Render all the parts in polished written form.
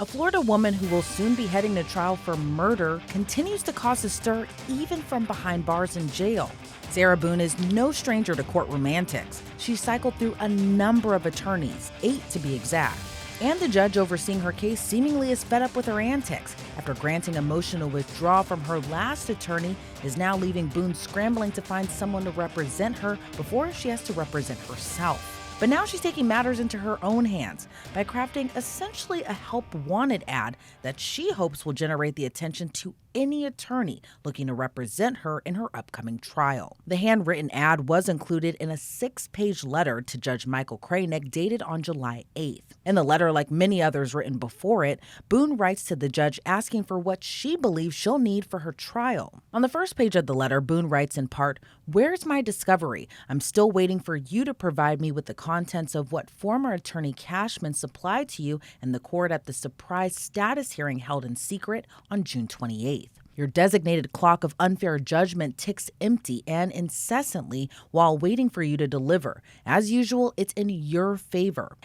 A Florida woman who will soon be heading to trial for murder continues to cause a stir even from behind bars in jail. Sarah Boone is no stranger to courtroom antics. She cycled through a number of attorneys, 8 to be exact. And the judge overseeing her case seemingly is fed up with her antics. After granting a motion to withdraw from her last attorney, is now leaving Boone scrambling to find someone to represent her before she has to represent herself. But now she's taking matters into her own hands by crafting essentially a help wanted ad that she hopes will generate the attention to any attorney looking to represent her in her upcoming trial. The handwritten ad was included in a 6-page letter to Judge Michael Cranick dated on July 8th. In the letter, like many others written before it, Boone writes to the judge asking for what she believes she'll need for her trial. On the first page of the letter, Boone writes in part, "Where's my discovery? I'm still waiting for you to provide me with the contents of what former attorney Cashman supplied to you in the court at the surprise status hearing held in secret on June 28th. Your designated clock of unfair judgment ticks empty and incessantly while waiting for you to deliver. As usual, it's in your favor.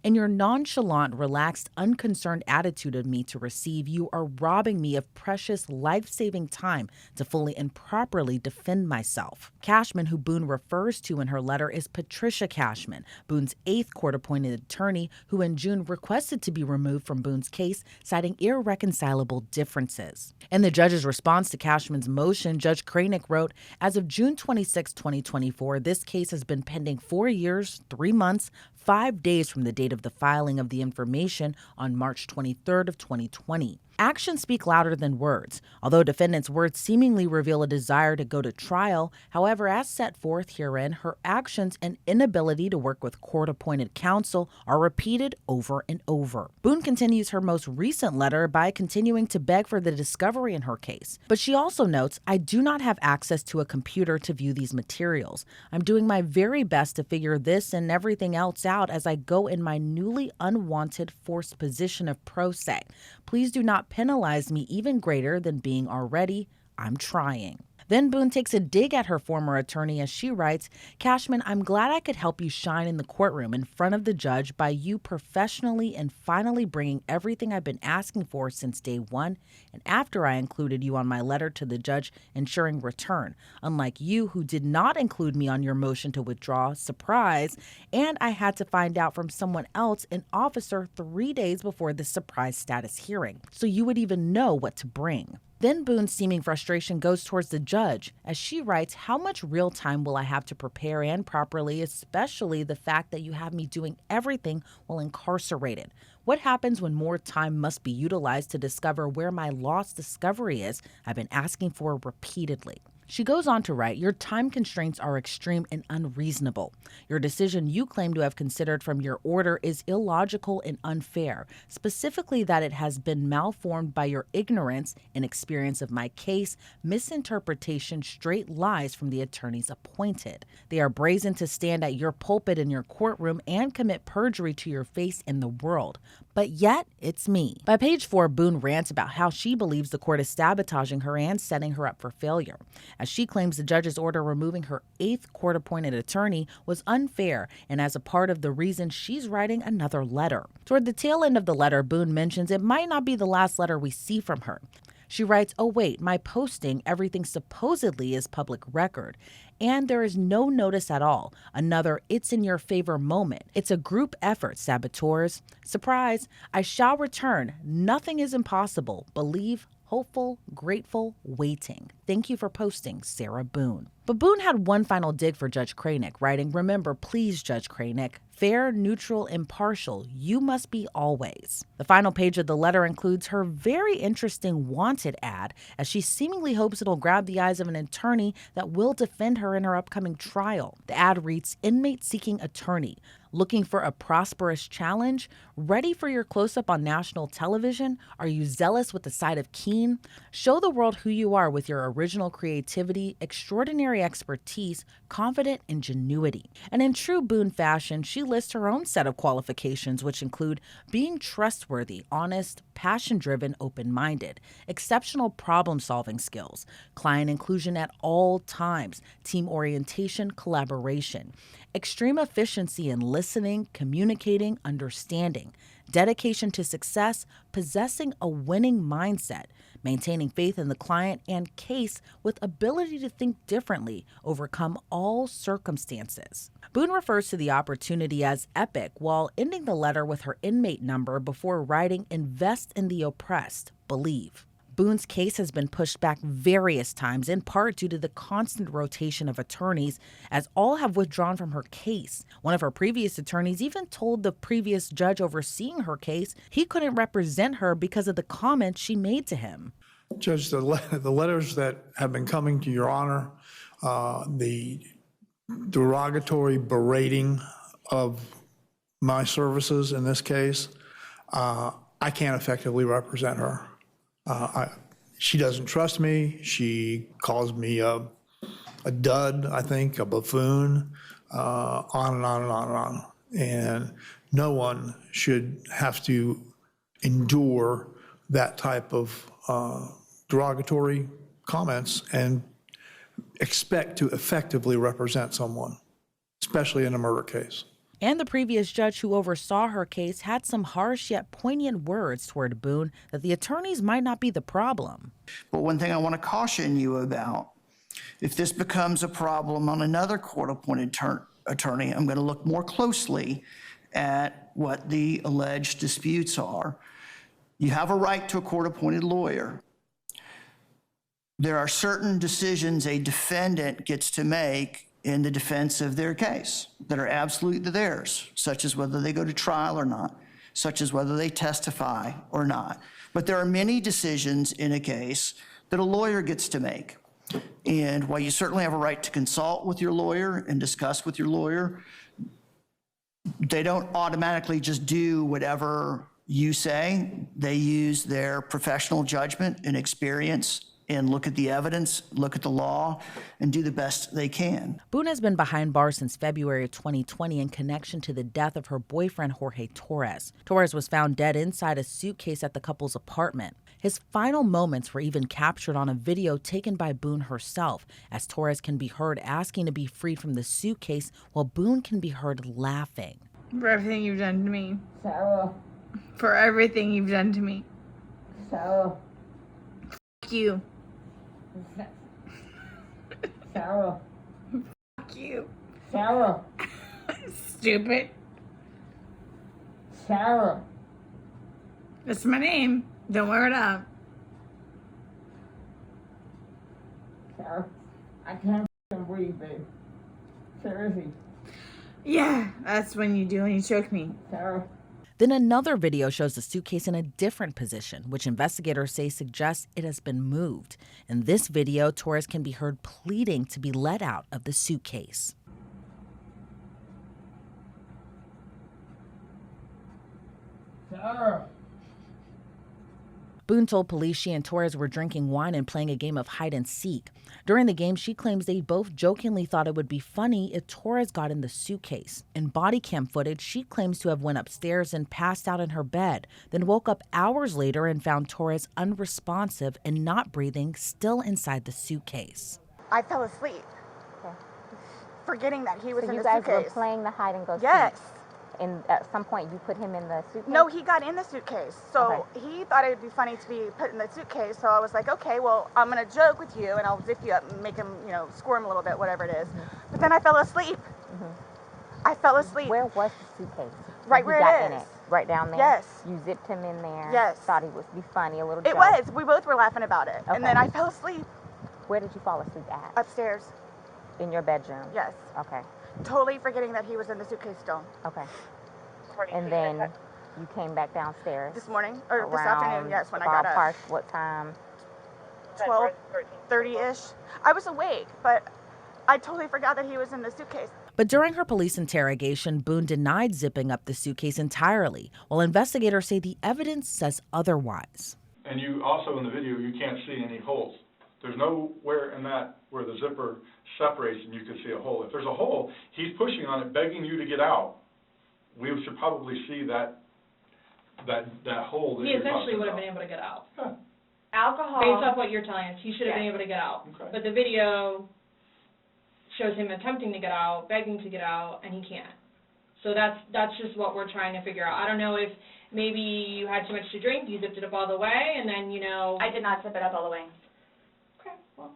In your nonchalant, relaxed, unconcerned attitude of me to receive, you are robbing me of precious, life-saving time to fully and properly defend myself." Cashman, who Boone refers to in her letter, is Patricia Cashman, Boone's 8th court-appointed attorney, who in June requested to be removed from Boone's case, citing irreconcilable differences. In the judge's response to Cashman's motion, Judge Cranick wrote, "As of June 26, 2024, this case has been pending 4 years, 3 months, 5 days from the date of the filing of the information on March 23rd of 2020. Actions speak louder than words. Although defendant's words seemingly reveal a desire to go to trial, however, as set forth herein, her actions and inability to work with court-appointed counsel are repeated over and over." Boone continues her most recent letter by continuing to beg for the discovery in her case. But she also notes, "I do not have access to a computer to view these materials. I'm doing my very best to figure this and everything else out as I go in my newly unwanted forced position of pro se. Please do not penalize me even greater than being already. I'm trying." Then Boone takes a dig at her former attorney as she writes, "Cashman, I'm glad I could help you shine in the courtroom in front of the judge by you professionally and finally bringing everything I've been asking for since day one, and after I included you on my letter to the judge ensuring return, unlike you who did not include me on your motion to withdraw, surprise, and I had to find out from someone else, an officer, 3 days before the surprise status hearing, so you would even know what to bring." Then Boone's seeming frustration goes towards the judge as she writes, "How much real time will I have to prepare and properly, especially the fact that you have me doing everything while incarcerated? What happens when more time must be utilized to discover where my lost discovery is I've been asking for repeatedly?" She goes on to write, "Your time constraints are extreme and unreasonable. Your decision you claim to have considered from your order is illogical and unfair, specifically that it has been malformed by your ignorance, inexperience of my case, misinterpretation, straight lies from the attorneys appointed. They are brazen to stand at your pulpit in your courtroom and commit perjury to your face in the world. But yet, it's me." By page 4, Boone rants about how she believes the court is sabotaging her and setting her up for failure, as she claims the judge's order removing her 8th court-appointed attorney was unfair and as a part of the reason she's writing another letter. Toward the tail end of the letter, Boone mentions it might not be the last letter we see from her. She writes, "Oh wait, my posting, everything supposedly is public record. And there is no notice at all. Another it's in your favor moment. It's a group effort, saboteurs. Surprise, I shall return. Nothing is impossible. Believe, hopeful, grateful, waiting. Thank you for posting, Sarah Boone." But Boone had one final dig for Judge Cranick, writing, "Remember, please, Judge Cranick, fair, neutral, impartial, you must be always." The final page of the letter includes her very interesting wanted ad, as she seemingly hopes it'll grab the eyes of an attorney that will defend her in her upcoming trial. The ad reads, "Inmate seeking attorney. Looking for a prosperous challenge? Ready for your close-up on national television? Are you zealous with the side of keen? Show the world who you are with your original creativity, extraordinary expertise, confident ingenuity." And in true Boone fashion, she lists her own set of qualifications, which include being trustworthy, honest, passion-driven, open-minded, exceptional problem-solving skills, client inclusion at all times, team orientation, collaboration, extreme efficiency in listening, communicating, understanding, dedication to success, possessing a winning mindset, maintaining faith in the client and case with ability to think differently, overcome all circumstances. Boone refers to the opportunity as epic while ending the letter with her inmate number before writing, "Invest in the oppressed, believe." Boone's case has been pushed back various times, in part due to the constant rotation of attorneys, as all have withdrawn from her case. One of her previous attorneys even told the previous judge overseeing her case he couldn't represent her because of the comments she made to him. Judge, the letters that have been coming to Your Honor, the derogatory berating of my services in this case, I can't effectively represent her. She doesn't trust me. She calls me a dud, I think, a buffoon, on and on and on and on. And no one should have to endure that type of derogatory comments and expect to effectively represent someone, especially in a murder case. And the previous judge who oversaw her case had some harsh yet poignant words toward Boone that the attorneys might not be the problem. But one thing I want to caution you about, if this becomes a problem on another court-appointed attorney, I'm going to look more closely at what the alleged disputes are. You have a right to a court-appointed lawyer. There are certain decisions a defendant gets to make in the defense of their case that are absolutely theirs, such as whether they go to trial or not, such as whether they testify or not. But there are many decisions in a case that a lawyer gets to make. And while you certainly have a right to consult with your lawyer and discuss with your lawyer, they don't automatically just do whatever you say. They use their professional judgment and experience and look at the evidence, look at the law, and do the best they can. Boone has been behind bars since February of 2020 in connection to the death of her boyfriend, Jorge Torres. Torres was found dead inside a suitcase at the couple's apartment. His final moments were even captured on a video taken by Boone herself, as Torres can be heard asking to be freed from the suitcase while Boone can be heard laughing. For everything you've done to me. Sarah. For everything you've done to me. Sarah. F*** you. Sarah. F*** you. Sarah. Stupid. Sarah. That's my name. Don't wear it up. Sarah. I can't breathe, babe. Seriously. Yeah, that's when you do when you choke me. Sarah. Then another video shows the suitcase in a different position, which investigators say suggests it has been moved. In this video, Torres can be heard pleading to be let out of the suitcase. Sarah. Boone told police she and Torres were drinking wine and playing a game of hide and seek. During the game, she claims they both jokingly thought it would be funny if Torres got in the suitcase. In body cam footage, she claims to have went upstairs and passed out in her bed, then woke up hours later and found Torres unresponsive and not breathing, still inside the suitcase. I fell asleep, forgetting that he was in the suitcase. So you guys were playing the hide and go seek? Yes. And at some point you put him in the suitcase? No, he got in the suitcase. So he thought it would be funny to be put in the suitcase. So I was like, okay, well, I'm going to joke with you and I'll zip you up and make him, squirm a little bit, whatever it is. Mm-hmm. But then I fell asleep. Mm-hmm. I fell asleep. Where was the suitcase? Right where it is. In it? Right down there? Yes. You zipped him in there? Yes. Thought he would be funny, a little joke? It was. We both were laughing about it. Okay. And then I fell asleep. Where did you fall asleep at? Upstairs. In your bedroom? Yes. Okay. Totally forgetting that he was in the suitcase still. Okay. And then you came back downstairs? This morning, or this afternoon, yes, when I got up. Ballpark, what time? 12:30-ish. I was awake, but I totally forgot that he was in the suitcase. But during her police interrogation, Boone denied zipping up the suitcase entirely, while investigators say the evidence says otherwise. And you also, in the video, you can't see any holes. There's nowhere in that where the zipper separates and you can see a hole. If there's a hole, he's pushing on it, begging you to get out. We should probably see that hole. That he essentially would have been able to get out. Yeah. Alcohol. Based off what you're telling us, he should have been able to get out. Okay. But the video shows him attempting to get out, begging to get out, and he can't. So that's just what we're trying to figure out. I don't know if maybe you had too much to drink, you zipped it up all the way, and then, you know. I did not zip it up all the way. Okay, well.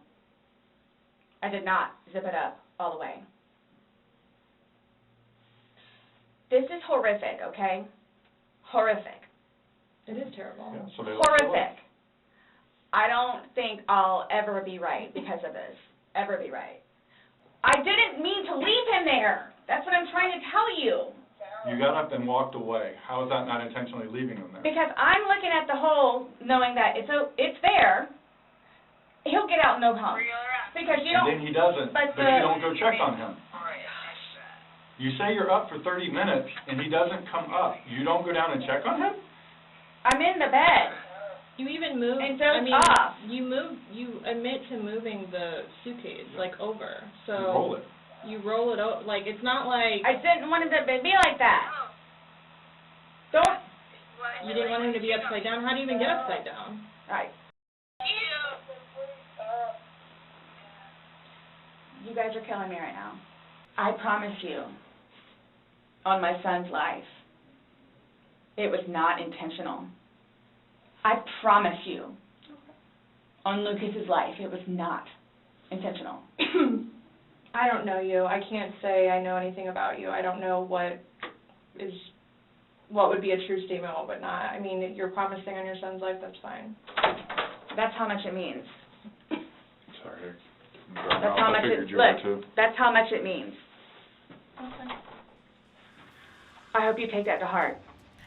I did not zip it up all the way. This is horrific, okay? Horrific. It is terrible. Yeah, so they locked it up. Horrific. I don't think I'll ever be right because of this. Ever be right. I didn't mean to leave him there. That's what I'm trying to tell you. You got up and walked away. How is that not intentionally leaving him there? Because I'm looking at the hole knowing that it's there. He'll get out and no home. Because you don't. And then he doesn't, but you don't go check on him. You say you're up for 30 minutes and he doesn't come up. You don't go down and check on him? I'm in the bed. You even moved, And off. you admit to moving the suitcase, like, over, so. You roll it. You roll it over, like, it's not like. I didn't want him to be like that. Don't. You didn't want him to be upside down? How do you even get upside down? Right. You guys are killing me right now. I promise you, on my son's life, it was not intentional. I promise you, on Lucas's life, it was not intentional. I don't know you. I can't say I know anything about you. I don't know what would be a true statement, what would not. I mean, you're promising on your son's life, that's fine. That's how much it means. Sorry. That's how much it, look, that's how much it means. Okay. I hope you take that to heart.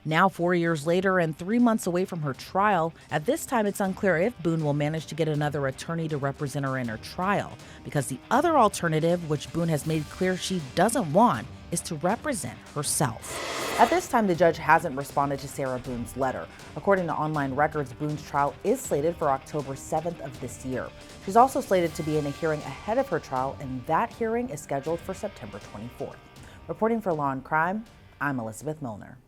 Now 4 years later and 3 months away from her trial, at this time it's unclear if Boone will manage to get another attorney to represent her in her trial, because the other alternative, which Boone has made clear she doesn't want, is to represent herself. At this time, the judge hasn't responded to Sarah Boone's letter. According to online records, Boone's trial is slated for October 7th of this year. She's also slated to be in a hearing ahead of her trial, and that hearing is scheduled for September 24th. Reporting for Law&Crime, I'm Elizabeth Millner.